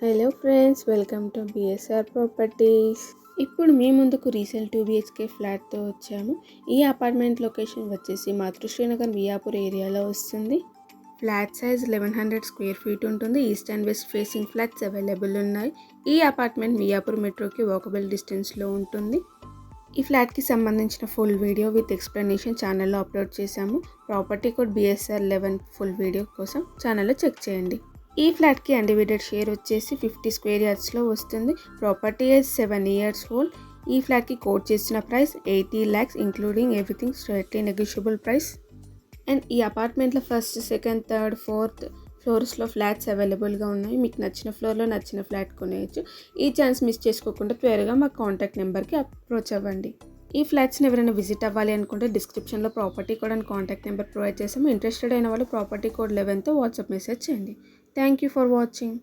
Hello friends, welcome to BSR properties. ఇప్పుడు మీ ముందుకు resale 2 BHK ఫ్లాట్తో వచ్చాము. ఈ అపార్ట్మెంట్ లొకేషన్ వచ్చేసి మాతృశ్రీనగర్ వియాపూర్ ఏరియాలో వస్తుంది. ఫ్లాట్ సైజ్ 1100 స్క్వేర్ ఫీట్ ఉంటుంది. East and west facing flats available ఉన్నాయి. ఈ అపార్ట్మెంట్ వియాపూర్ మెట్రోకి వాకబుల్ డిస్టెన్స్లో ఉంటుంది. ఈ ఫ్లాట్కి సంబంధించిన ఫుల్ వీడియో విత్ ఎక్స్ప్లెనేషన్ ఛానల్లో అప్లోడ్ చేశాము. Property code BSR 11 full video కోసం ఛానల్లో చెక్ చేయండి. ఈ ఫ్లాట్కి అన్డివైడెడ్ షేర్ వచ్చేసి 50 స్క్వేర్ యార్డ్స్లో వస్తుంది. Property age 7 years old. ఈ ఫ్లాట్కి కోట్ చేసిన price 80 lakhs including everything, straightly negotiable price. And ఈ అపార్ట్మెంట్లో ఫస్ట్, సెకండ్, థర్డ్, ఫోర్త్ ఫ్లోర్స్లో ఫ్లాట్స్ అవైలబుల్గా ఉన్నాయి. మీకు నచ్చిన ఫ్లోర్లో నచ్చిన ఫ్లాట్ కొనేయచ్చు. ఈ ఛాన్స్ మిస్ చేసుకోకుండా త్వరగా మా కాంటాక్ట్ నెంబర్కి అప్రోచ్ అవ్వండి. ఈ ఫ్లాట్స్ని ఎవరైనా విజిట్ అవ్వాలి అనుకుంటే డిస్క్రిప్షన్లో property code and contact number provide చేసాము. ఇంట్రెస్టెడ్ అయిన వాళ్ళు ప్రాపర్టీ కోడ్ 11తో వాట్సాప్ మెసేజ్ చేయండి. Thank you for watching.